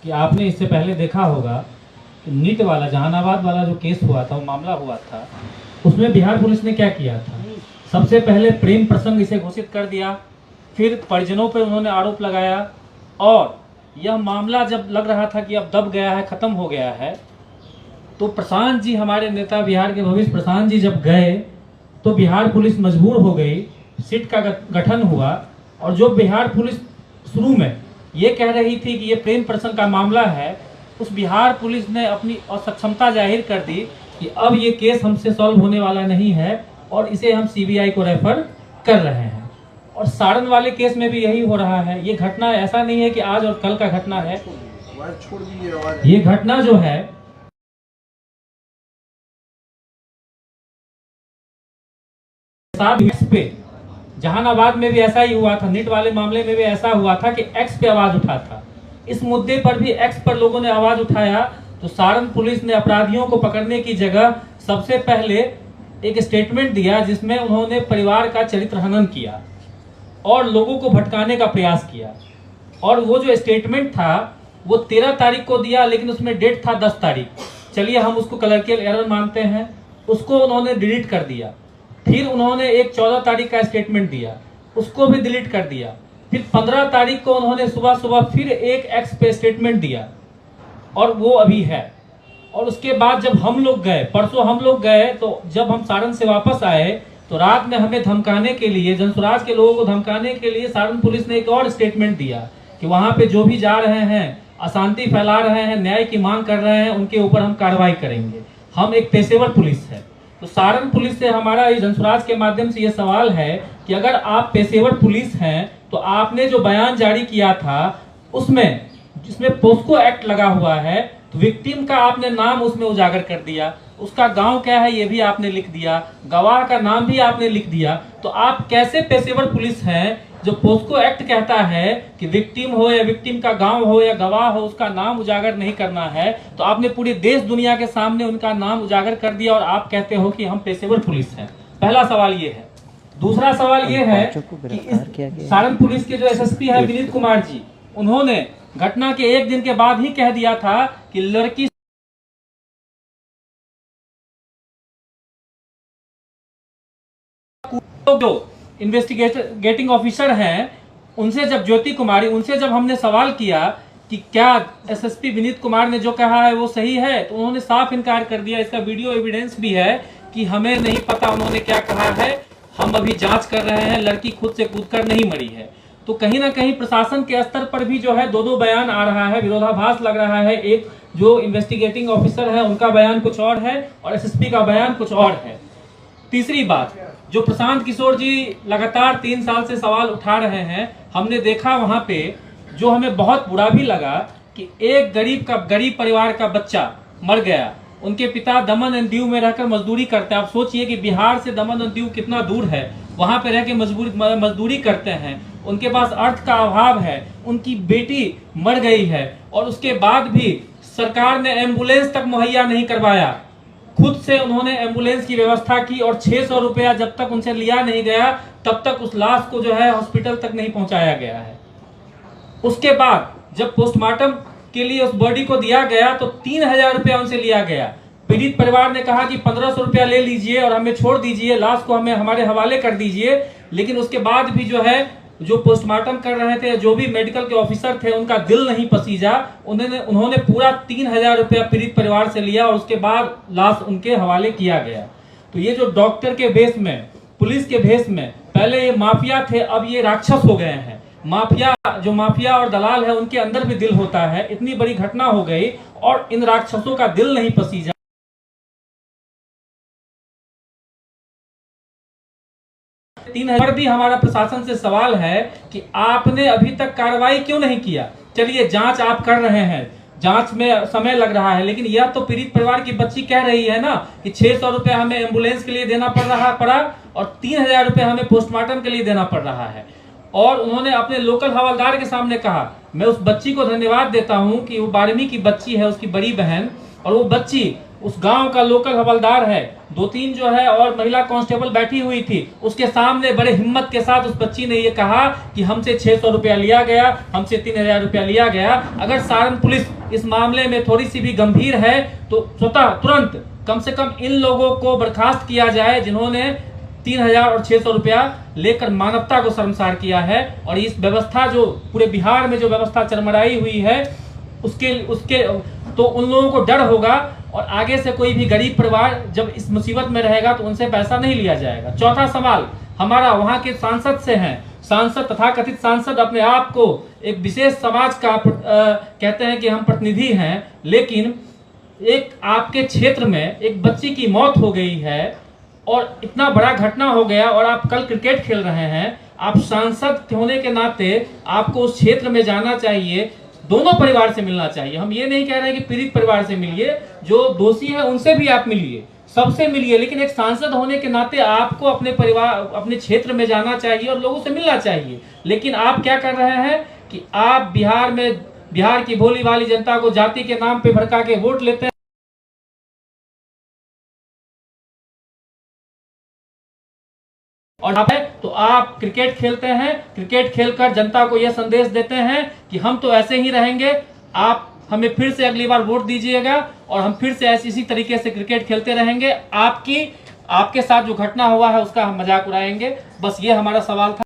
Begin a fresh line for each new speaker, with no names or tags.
कि आपने इससे पहले देखा होगा कि नीट वाला जहानाबाद वाला जो केस हुआ था, वो मामला हुआ था, उसमें बिहार पुलिस ने क्या किया था? सबसे पहले प्रेम प्रसंग इसे घोषित कर दिया, फिर परिजनों पर उन्होंने आरोप लगाया, और यह मामला जब लग रहा था कि अब दब गया है, ख़त्म हो गया है, तो प्रशांत जी, हमारे नेता बिहार के भविष्य प्रशांत जी जब गए तो बिहार पुलिस मजबूर हो गई, सिट का गठन हुआ। और जो बिहार पुलिस शुरू में ये कह रही थी कि ये प्रेम प्रसंग का मामला है, उस बिहार पुलिस ने अपनी असक्षमता जाहिर कर दी कि अब ये केस हमसे सॉल्व होने वाला नहीं है और इसे हम सीबीआई को रेफर कर रहे हैं। और सारण वाले केस में भी यही हो रहा है। ये घटना ऐसा नहीं है कि आज और कल का घटना है, ये घटना जो है एक्स पे, जहानाबाद में भी ऐसा ही हुआ था, नीट वाले मामले में भी ऐसा हुआ था कि एक्स पे आवाज उठा था। इस मुद्दे पर भी एक्स पर लोगों ने आवाज उठाया, तो सारण पुलिस ने अपराधियों को पकड़ने की जगह सबसे पहले एक स्टेटमेंट दिया जिसमें उन्होंने परिवार का चरित्र हनन किया और लोगों को भटकाने का प्रयास किया। और वो जो स्टेटमेंट था वो 13 तारीख को दिया, लेकिन उसमें डेट था 10 तारीख। चलिए हम उसको क्लर्कियल एरर मानते हैं, उसको उन्होंने डिलीट कर दिया। फिर उन्होंने एक 14 तारीख का स्टेटमेंट दिया, उसको भी डिलीट कर दिया। फिर 15 तारीख को उन्होंने सुबह सुबह फिर एक एक्स पे स्टेटमेंट दिया, और वो अभी है। और उसके बाद जब हम लोग गए, परसों हम लोग गए, तो जब हम सारण से वापस आए तो रात में हमें धमकाने के लिए, जनसुराज के लोगों को धमकाने के लिए सारण पुलिस ने एक और स्टेटमेंट दिया कि वहां पे जो भी जा रहे हैं, अशांति फैला रहे हैं, न्याय की मांग कर रहे हैं, उनके ऊपर हम कार्रवाई करेंगे। हम एक पेशेवर पुलिस है। तो सारण पुलिस से हमारा इस जनसुराज के माध्यम से ये सवाल है कि अगर आप पेशेवर पुलिस हैं तो आपने जो बयान जारी किया था उसमें, जिसमें पोस्को एक्ट लगा हुआ है, तो विक्टिम का आपने नाम उसमें उजागर कर दिया, उसका गांव क्या है ये भी आपने लिख दिया, गवाह का नाम भी आपने लिख दिया। तो आप कैसे पेशेवर पुलिस हैं जो पोस्को एक्ट कहता है कि विक्टिम हो या विक्टिम का गांव हो या गवाह हो, उसका नाम उजागर नहीं करना है, तो आपने पूरे देश दुनिया के सामने उनका नाम उजागर कर दिया और आप कहते हो कि हम पेशेवर पुलिस हैं। पहला सवाल ये है। दूसरा सवाल ये है कि इस सारण पुलिस के जो एसएसपी है विनीत कुमार जी, उन्होंने घटना के एक दिन के बाद ही कह दिया था कि लड़की जो इन्वेस्टिगेटिंग ऑफिसर हैं, उनसे जब ज्योति कुमारी, उनसे जब हमने सवाल किया कि क्या एसएसपी विनीत कुमार ने जो कहा है वो सही है, तो उन्होंने साफ इनकार कर दिया। इसका वीडियो एविडेंस भी है कि हमें नहीं पता उन्होंने क्या कहा है, हम अभी जांच कर रहे हैं, लड़की खुद से कूदकर नहीं मरी है। तो कहीं ना कहीं प्रशासन के स्तर पर भी जो है दो बयान आ रहा है, विरोधाभास लग रहा है। एक जो इन्वेस्टिगेटिंग ऑफिसर है उनका बयान कुछ और है और एसएसपी का बयान कुछ और है। तीसरी बात, जो प्रशांत किशोर जी लगातार 3 साल से सवाल उठा रहे हैं, हमने देखा वहां पे, जो हमें बहुत बुरा भी लगा कि एक गरीब परिवार का बच्चा मर गया। उनके पिता दमन एंड दीव में रहकर मजदूरी करते हैं। आप सोचिए कि बिहार से दमन एंड दीव कितना दूर है, वहां पे रह के मजदूरी करते हैं, उनके पास अर्थ का अभाव है, उनकी बेटी मर गई है और उसके बाद भी सरकार ने एम्बुलेंस तक मुहैया नहीं करवाया। खुद से उन्होंने एम्बुलेंस की व्यवस्था की और 600 रुपया जब तक उनसे लिया नहीं गया तब तक उस लाश को जो है हॉस्पिटल तक नहीं पहुंचाया गया है। उसके बाद जब पोस्टमार्टम के लिए उस बॉडी को दिया गया तो 3000 रुपया उनसे लिया गया। पीड़ित परिवार ने कहा कि 1500 रुपया ले लीजिए और हमें छोड़ दीजिए, लाश को हमें हमारे हवाले कर दीजिए। लेकिन उसके बाद भी जो है, जो पोस्टमार्टम कर रहे थे, जो भी मेडिकल के ऑफिसर थे, उनका दिल नहीं पसीजा। उन्होंने पूरा 3000 रुपया पीड़ित परिवार से लिया और उसके बाद लाश उनके हवाले किया गया। तो ये जो डॉक्टर के भेष में, पुलिस के भेष में, पहले ये माफिया थे, अब ये राक्षस हो गए हैं। माफिया और दलाल है, उनके अंदर भी दिल होता है। इतनी बड़ी घटना हो गई और इन राक्षसों का दिल नहीं पसीजा। 3000 भी हमारा प्रशासन से सवाल है कि आपने अभी तक कार्रवाई क्यों नहीं किया। चलिए जांच आप कर रहे हैं, जांच में समय लग रहा है, लेकिन यह तो पीड़ित परिवार की बच्ची कह रही है ना कि 600 रुपया हमें एम्बुलेंस के लिए देना पड़ा और 3000 रुपया हमें पोस्टमार्टम के लिए देना पड़ रहा है। और उन्होंने अपने लोकल हवलदार के सामने कहा, मैं उस बच्ची को धन्यवाद देता हूं कि वो 12वीं की बच्ची है, उसकी बड़ी बहन, और वो बच्ची उस गांव का लोकल हवलदार है, 2-3 जो है और महिला कांस्टेबल बैठी हुई थी, उसके सामने बड़े हिम्मत के साथ उस बच्ची ने ये कहा कि हमसे 600 रुपया लिया गया, हमसे 3000 रुपया लिया गया। अगर सारण पुलिस इस मामले में थोड़ी सी भी गंभीर है तो स्वतः तुरंत कम से कम इन लोगों को बर्खास्त किया जाए जिन्होंने 3000 और 600 रुपया लेकर मानवता को शर्मसार किया है। और इस व्यवस्था जो पूरे बिहार में जो व्यवस्था चरमराई हुई है उसके तो उन लोगों को डर होगा और आगे से कोई भी गरीब परिवार जब इस मुसीबत में रहेगा तो उनसे पैसा नहीं लिया जाएगा। चौथा सवाल हमारा वहां के सांसद से है। सांसद तथाकथित सांसद अपने आप को एक विशेष समाज का कहते हैं कि हम प्रतिनिधि हैं, लेकिन एक आपके क्षेत्र में एक बच्ची की मौत हो गई है और इतना बड़ा घटना हो गया और आप कल क्रिकेट खेल रहे हैं। आप सांसद होने के नाते आपको उस क्षेत्र में जाना चाहिए, दोनों परिवार से मिलना चाहिए। हम ये नहीं कह रहे हैं कि पीड़ित परिवार से मिलिए, जो दोषी है उनसे भी आप मिलिए, सबसे मिलिए, लेकिन एक सांसद होने के नाते आपको अपने परिवार अपने क्षेत्र में जाना चाहिए और लोगों से मिलना चाहिए। लेकिन आप क्या कर रहे हैं कि आप बिहार की भोली भाली जनता को जाति के नाम पे भड़का के वोट लेते हैं और तो आप क्रिकेट खेलते हैं, क्रिकेट खेलकर जनता को यह संदेश देते हैं कि हम तो ऐसे ही रहेंगे, आप हमें फिर से अगली बार वोट दीजिएगा और हम फिर से ऐसे इसी तरीके से क्रिकेट खेलते रहेंगे। आपके साथ जो घटना हुआ है उसका हम मजाक उड़ाएंगे। बस ये हमारा सवाल था।